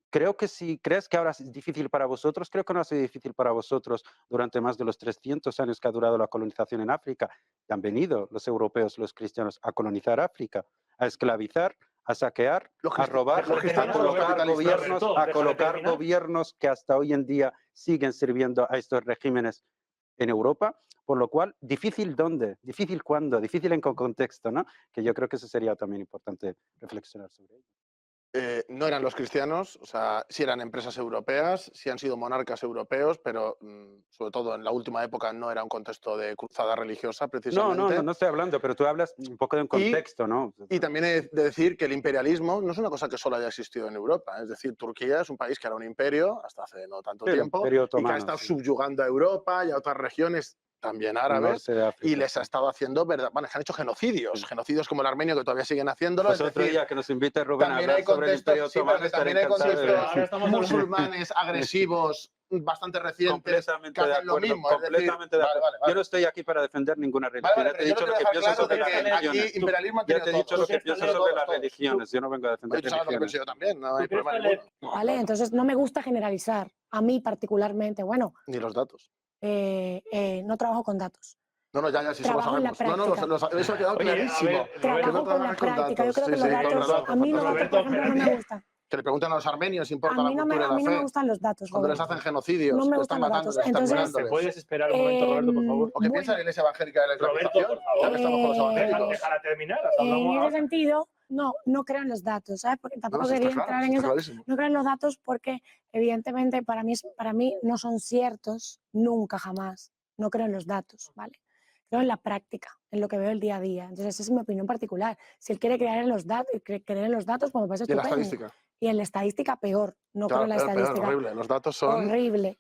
creo que si crees que ahora es difícil para vosotros, creo que no ha sido difícil para vosotros durante más de los 300 años que ha durado la colonización en África. Y han venido los europeos, los cristianos, a colonizar África, a esclavizar, a saquear, a robar, a colocar gobiernos que hasta hoy en día siguen sirviendo a estos regímenes en Europa, por lo cual, difícil dónde, difícil cuándo, difícil en qué contexto, ¿no? Que yo creo que eso sería también importante reflexionar sobre ello. No eran los cristianos, o sea, sí eran empresas europeas, sí han sido monarcas europeos, pero sobre todo en la última época no era un contexto de cruzada religiosa, precisamente. No estoy hablando, pero tú hablas un poco de un contexto, ¿no? Y también he de decir que el imperialismo no es una cosa que solo haya existido en Europa. Es decir, Turquía es un país que era un imperio hasta hace no tanto tiempo y que ha estado subyugando a Europa y a otras regiones también árabes, y les ha estado haciendo, bueno, han hecho genocidios, genocidios como el armenio, que todavía siguen haciéndolo. Pues otro día que nos invite Rubén a hablar sobre el Imperio Otomano, también hay contextos musulmanes agresivos bastante recientes que hacen lo mismo. Completamente de acuerdo. Yo no estoy aquí para defender ninguna religión. Ya te he dicho lo que pienso sobre las religiones. Ya te he dicho lo que pienso sobre las religiones. Yo no vengo a defender religiones. Yo también, no hay problema ninguno. Vale, entonces no me gusta generalizar, a mí particularmente. Bueno. Ni los datos. No trabajo con datos. No, ya, sí, eso lo sabemos. Eso ha quedado clarísimo. Trabajo con la práctica. Yo creo que los datos, a mí los datos, por ejemplo, no me gustan. Que le preguntan a los armenios, importa la cultura y la fe. A mí no me gustan los datos. Cuando les hacen genocidios, no me están gustan matando, los datos. Entonces, ¿te puedes esperar un momento, Roberto, por favor? ¿O qué piensa la Iglesia Evangélica de la islamización? Roberto, por favor. Ya que estamos con los evangélicos. Déjala terminar. En ese sentido, no creo en los datos, ¿sabes? Porque tampoco quería entrar en eso. No creo en los datos porque, evidentemente, para mí no son ciertos nunca, jamás. No creo en los datos, ¿vale? Creo en la práctica, en lo que veo el día a día. Entonces, esa es mi opinión particular. Si él quiere creer en los datos, pues me parece estupendo. ¿Y en la estadística? Y en la estadística peor. No creo en la estadística. Horrible. Los datos son...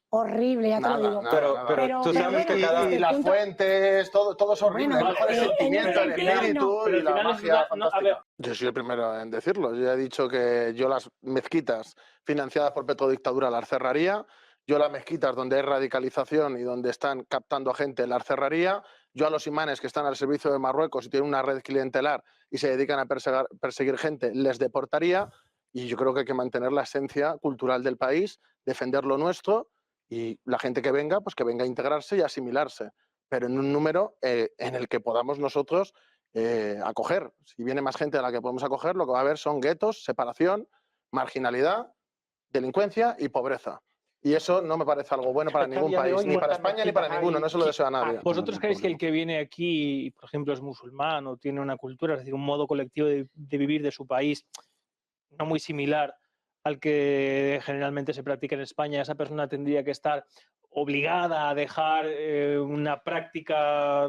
Horrible, ya te lo digo. Pero tú sabes que y las fuentes, todo es horrible. El sentimiento, el espíritu y la magia fantástica. Yo soy el primero en decirlo. Yo he dicho que yo las mezquitas financiadas por petrodictadura las cerraría. Yo las mezquitas donde hay radicalización y donde están captando a gente las cerraría. Yo a los imanes que están al servicio de Marruecos y tienen una red clientelar y se dedican a perseguir gente, les deportaría. Y yo creo que hay que mantener la esencia cultural del país, defender lo nuestro Y la gente que venga, pues que venga a integrarse y asimilarse, pero en un número en el que podamos nosotros acoger. Si viene más gente de la que podemos acoger, lo que va a haber son guetos, separación, marginalidad, delincuencia y pobreza. Y eso no me parece algo bueno para ningún país, ni para España ni para ninguno, no se lo deseo a nadie. ¿Vosotros creéis que el que viene aquí, por ejemplo, es musulmán o tiene una cultura, es decir, un modo colectivo de vivir de su país no muy similar al que generalmente se practica en España, esa persona tendría que estar obligada a dejar una práctica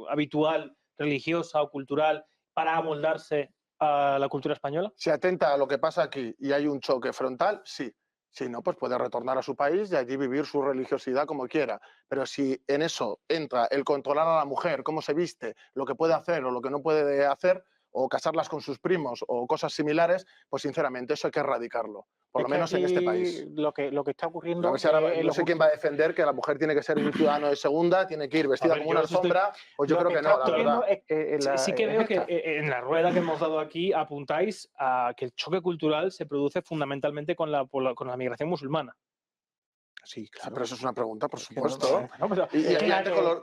habitual, religiosa o cultural, para amoldarse a la cultura española? Si atenta a lo que pasa aquí y hay un choque frontal, sí. Si no, pues puede retornar a su país y allí vivir su religiosidad como quiera. Pero si en eso entra el controlar a la mujer, cómo se viste, lo que puede hacer o lo que no puede hacer, o casarlas con sus primos o cosas similares, pues sinceramente eso hay que erradicarlo. Por lo menos en este país. Lo que está ocurriendo... A ver si ahora, no sé quién va a defender que la mujer tiene que ser un ciudadano de segunda, tiene que ir vestida como una alfombra, pues yo creo que no, la verdad. Sí que veo que en la rueda que hemos dado aquí apuntáis a que el choque cultural se produce fundamentalmente con la migración musulmana. Sí, claro. Pero eso es una pregunta, por supuesto. Bueno, y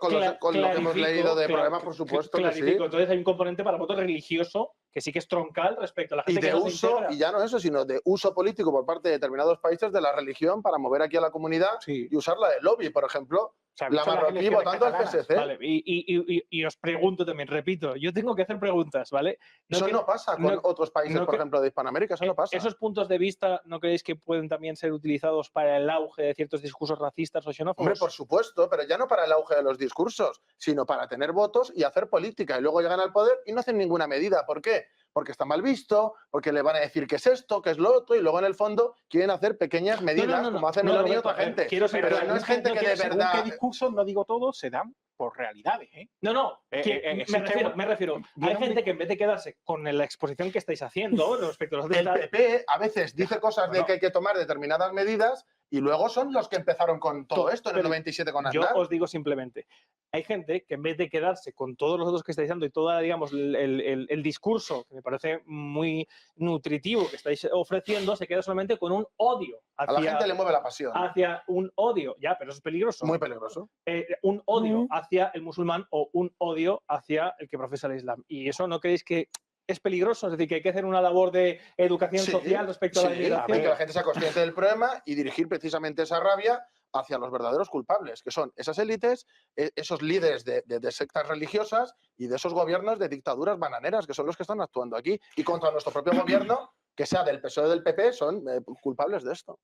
con lo que hemos leído de problemas, por supuesto que sí. Entonces hay un componente para voto religioso que sí que es troncal respecto a la gente y de que no uso, se integra. y ya no eso, sino de uso político por parte de determinados países de la religión para mover aquí a la comunidad y usarla de lobby, por ejemplo. La marroquí votando al PSC. Vale, y os pregunto también, repito, yo tengo que hacer preguntas, ¿vale? No pasa con otros países, por ejemplo, de Hispanoamérica, eso no pasa. ¿Esos puntos de vista no creéis que pueden también ser utilizados para el auge de ciertos discursos racistas o xenófobos? Hombre, por supuesto, pero ya no para el auge de los discursos, sino para tener votos y hacer política. Y luego llegan al poder y no hacen ninguna medida. ¿Por qué? Porque está mal visto, porque le van a decir qué es esto, qué es lo otro, y luego en el fondo quieren hacer pequeñas medidas, como hacen Meloni y otra gente. Pero no es gente que de verdad... ¿Qué discursos, no digo todo, se dan por realidades? Me refiero. Hay gente que en vez de quedarse con la exposición que estáis haciendo respecto a los El PP a veces dice cosas de que hay que tomar determinadas medidas y luego son los que empezaron con todo esto en el 97 con Aznar. Yo os digo simplemente, hay gente que en vez de quedarse con todos los datos que estáis dando y todo, digamos, el discurso, que me parece muy nutritivo que estáis ofreciendo, se queda solamente con un odio. A la gente le mueve la pasión. Hacia un odio, ya, pero eso es peligroso. Muy peligroso. Un odio hacia el musulmán o un odio hacia el que profesa el Islam. Y eso no creéis que es peligroso, es decir, que hay que hacer una labor de educación social respecto a la inmigración. Que la gente sea consciente del problema y dirigir precisamente esa rabia hacia los verdaderos culpables, que son esas élites, esos líderes de sectas religiosas y de esos gobiernos de dictaduras bananeras, que son los que están actuando aquí. Y contra nuestro propio gobierno, que sea del PSOE o del PP, son culpables de esto.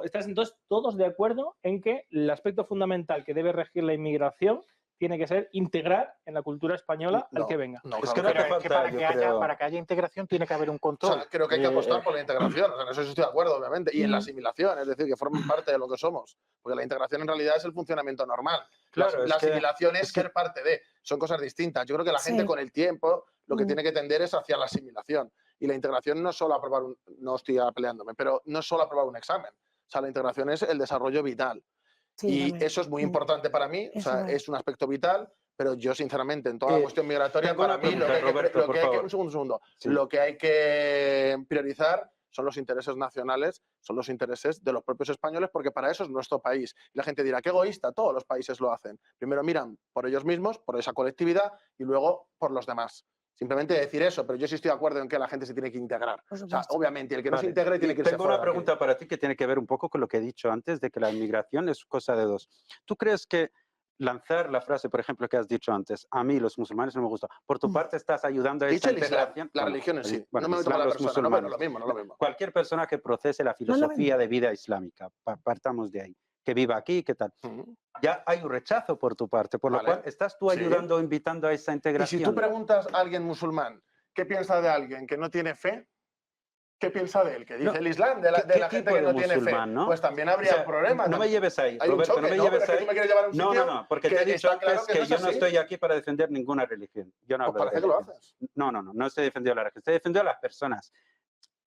¿Estás entonces todos de acuerdo en que el aspecto fundamental que debe regir la inmigración tiene que ser integrar en la cultura española al que venga? No, es que para que haya integración tiene que haber un control. O sea, creo que hay que apostar por la integración, o sea, en eso sí estoy de acuerdo, obviamente, y en la asimilación, es decir, que formen parte de lo que somos, porque la integración en realidad es el funcionamiento normal. Claro, la asimilación es ser parte de, son cosas distintas. Yo creo que la gente con el tiempo lo que tiene que tender es hacia la asimilación, y la integración no es solo aprobar no estoy peleándome, pero no es solo aprobar un examen, o sea, la integración es el desarrollo vital. Sí, y también. Eso es muy importante para mí, o sea, es un aspecto vital, pero yo sinceramente en toda la cuestión migratoria para mí lo que hay que priorizar son los intereses nacionales, son los intereses de los propios españoles, porque para eso es nuestro país. Y la gente dirá, qué egoísta, todos los países lo hacen. Primero miran por ellos mismos, por esa colectividad, y luego por los demás. Simplemente decir eso, pero yo sí estoy de acuerdo en que la gente se tiene que integrar. O sea, obviamente, el que no se integre tiene que irse fuera. Tengo una pregunta para ti que tiene que ver un poco con lo que he dicho antes, de que la inmigración es cosa de dos. ¿Tú crees que lanzar la frase, por ejemplo, que has dicho antes, a mí los musulmanes no me gustan, por tu parte estás ayudando a esa integración? La religión en sí. Bueno, no me meto con la persona, no, lo mismo. Cualquier persona que procese la filosofía de vida islámica, partamos de ahí, que viva aquí, ¿qué tal? Ya hay un rechazo por tu parte, por lo cual estás tú ayudando o invitando a esa integración. Y si tú preguntas a alguien musulmán, ¿qué piensa de alguien que no tiene fe? ¿Qué piensa de él? ¿Qué dice el Islam de la gente que no tiene fe? ¿No? Pues también habría problemas. No me lleves ahí, Roberto, no me lleves ahí. No, porque te he dicho antes que yo no estoy aquí para defender ninguna religión. Yo no hablo de religión. ¿Parece que lo haces? No estoy defendiendo la religión, estoy defendiendo a las personas.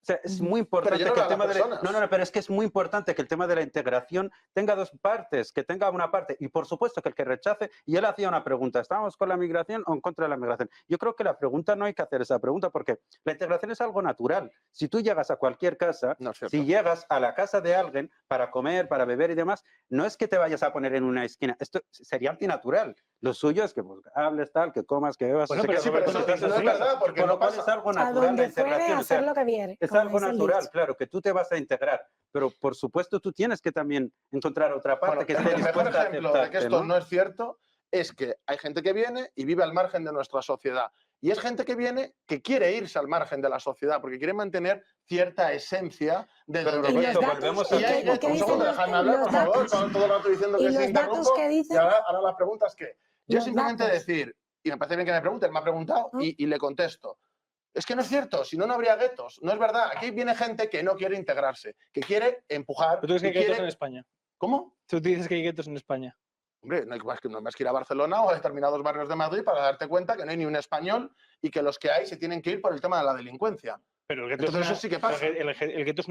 O sea, es muy importante yo no que el veo a tema las de la... personas. No, pero es que es muy importante que el tema de la integración tenga dos partes, que tenga una parte y por supuesto que el que rechace, y él hacía una pregunta, ¿estamos con la migración o en contra de la migración? Yo creo que la pregunta no hay que hacer esa pregunta porque la integración es algo natural. Si tú llegas a cualquier casa, No es cierto. si llegas a la casa de alguien para comer, para beber y demás, no es que te vayas a poner en una esquina, esto sería antinatural. Lo suyo es que pues, hables tal, que comas, que bebas. Bueno, se pero quede sí, pero con eso tu casa no en es tu casa. verdad, porque Con no lo cual pasa. es algo A natural la donde fuere integración. a o sea, hacer lo que viere. es como algo dice el natural, dicho. claro, que tú te vas a integrar, pero por supuesto tú tienes que también encontrar otra parte Bueno, que esté el mejor dispuesta a ejemplo de que aceptarte, esto ¿no? no es cierto es que hay gente que viene y vive al margen de nuestra sociedad. Y es gente que viene que quiere irse al margen de la sociedad porque quiere mantener cierta esencia de Pero donde ¿Y los Roberto, viene. datos? volvemos ¿Y al Y hay mismo qué que, un punto. dicen segundo, dejadme hablar, los por favor, datos? todo el rato diciendo ¿Y que se los datos interrumpo qué y dicen? ahora las preguntas que... Yo Los simplemente datos. decir, y me parece bien que me pregunte, él me ha preguntado ¿Ah? y le contesto. Es que no es cierto, si no, no habría guetos. No es verdad. Aquí viene gente que no quiere integrarse, que quiere empujar. ¿Tú crees que y hay guetos quiere... en España? ¿Cómo? Tú dices que hay guetos en España. Hombre, no hay más que ir a Barcelona o a determinados barrios de Madrid para darte cuenta que no hay ni un español y que los que hay se tienen que ir por el tema de la delincuencia. Pero el gueto Entonces es una, eso sí que pasa. el gueto es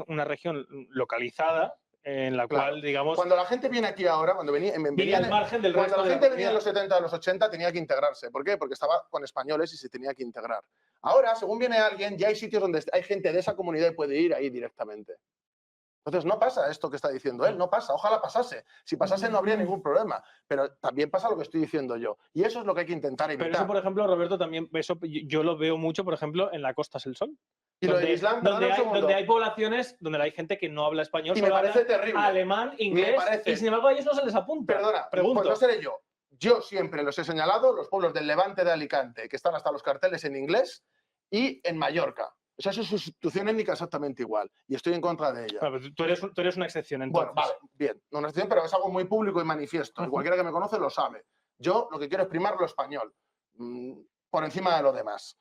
una región localizada en la Claro. cual, digamos, Cuando la gente viene aquí ahora, cuando vive al margen del cuando resto la de la gente venía en comunidad. los 70 a los 80 tenía que integrarse. ¿Por qué? Porque estaba con españoles y se tenía que integrar. Ahora, según viene alguien, ya hay sitios donde hay gente de esa comunidad y puede ir ahí directamente. Entonces no pasa esto que está diciendo él, no pasa. Ojalá pasase. Si pasase no habría ningún problema. Pero también pasa lo que estoy diciendo yo. Y eso es lo que hay que intentar evitar. Pero eso, por ejemplo, Roberto, también eso yo lo veo mucho, por ejemplo, en la Costa del Sol. Y lo del Islam, perdona un segundo. Donde hay poblaciones donde hay gente que no habla español, Y me solo parece habla terrible. alemán, inglés, parece. y sin embargo a ellos no se les apunta. Perdona, Pregunto. pues no seré yo. Yo siempre los he señalado, los pueblos del Levante de Alicante, que están hasta los carteles en inglés, y en Mallorca. Esas son sustitución étnica exactamente igual. Y estoy en contra de ella. Bueno, tú eres una excepción, entonces. Bueno, vale, bien. No una excepción, pero es algo muy público y manifiesto. Y cualquiera que me conoce lo sabe. Yo lo que quiero es primar lo español, por encima de lo demás.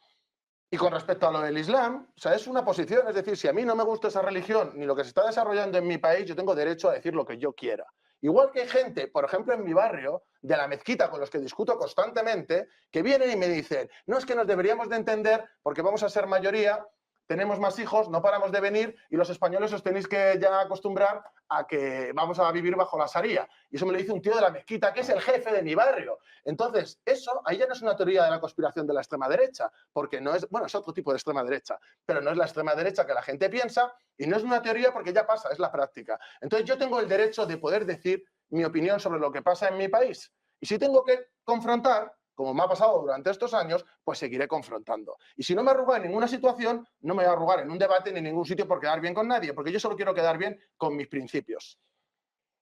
Y con respecto a lo del Islam, o sea, es una posición, es decir, si a mí no me gusta esa religión ni lo que se está desarrollando en mi país, yo tengo derecho a decir lo que yo quiera. Igual que hay gente, por ejemplo, en mi barrio, de la mezquita, con los que discuto constantemente, que vienen y me dicen, no, es que nos deberíamos de entender porque vamos a ser mayoría, tenemos más hijos, no paramos de venir y los españoles os tenéis que ya acostumbrar a que vamos a vivir bajo la Sharia. Y eso me lo dice un tío de la mezquita, que es el jefe de mi barrio. Entonces, eso ahí ya no es una teoría de la conspiración de la extrema derecha, porque no es, bueno, es otro tipo de extrema derecha, pero no es la extrema derecha que la gente piensa y no es una teoría porque ya pasa, es la práctica. Entonces, yo tengo el derecho de poder decir mi opinión sobre lo que pasa en mi país. Y si tengo que confrontar, como me ha pasado durante estos años, pues seguiré confrontando. Y si no me arrugo en ninguna situación, no me voy a arrugar en un debate ni en ningún sitio por quedar bien con nadie, porque yo solo quiero quedar bien con mis principios.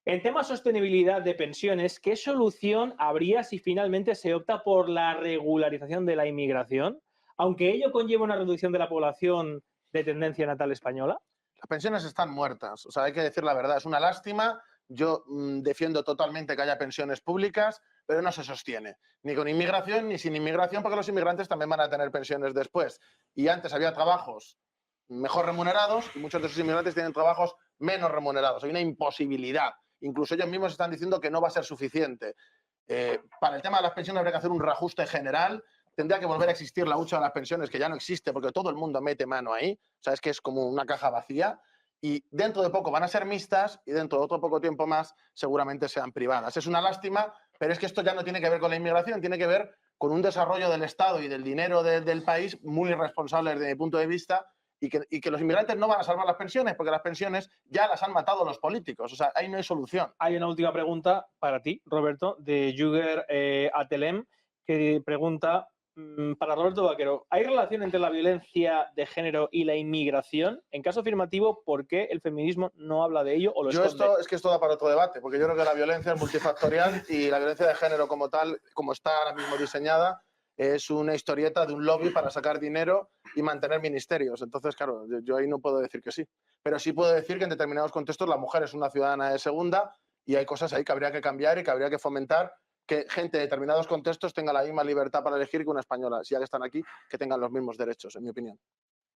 En tema sostenibilidad de pensiones, ¿qué solución habría si finalmente se opta por la regularización de la inmigración, aunque ello conlleva una reducción de la población de tendencia natal española? Las pensiones están muertas, o sea, hay que decir la verdad, es una lástima. Yo defiendo totalmente que haya pensiones públicas, pero no se sostiene, ni con inmigración ni sin inmigración, porque los inmigrantes también van a tener pensiones después. Y antes había trabajos mejor remunerados y muchos de esos inmigrantes tienen trabajos menos remunerados. Hay una imposibilidad. Incluso ellos mismos están diciendo que no va a ser suficiente. Para el tema de las pensiones habría que hacer un reajuste general. Tendría que volver a existir la hucha de las pensiones, que ya no existe porque todo el mundo mete mano ahí. O sea, es que es como una caja vacía. Y dentro de poco van a ser mixtas y dentro de otro poco tiempo más seguramente sean privadas. Es una lástima, pero es que esto ya no tiene que ver con la inmigración, tiene que ver con un desarrollo del Estado y del dinero del país muy irresponsable desde mi punto de vista y que los inmigrantes no van a salvar las pensiones porque las pensiones ya las han matado los políticos. O sea, ahí no hay solución. Hay una última pregunta para ti, Roberto, de Juger Atelem, que pregunta para Roberto Vaquero, ¿hay relación entre la violencia de género y la inmigración? En caso afirmativo, ¿por qué el feminismo no habla de ello o lo esconde? Esto da para otro debate, porque yo creo que la violencia es multifactorial y la violencia de género como tal, como está ahora mismo diseñada, es una historieta de un lobby para sacar dinero y mantener ministerios. Entonces, claro, yo ahí no puedo decir que sí. Pero sí puedo decir que en determinados contextos la mujer es una ciudadana de segunda y hay cosas ahí que habría que cambiar y que habría que fomentar que gente de determinados contextos tenga la misma libertad para elegir que una española, si ya que están aquí, que tengan los mismos derechos, en mi opinión.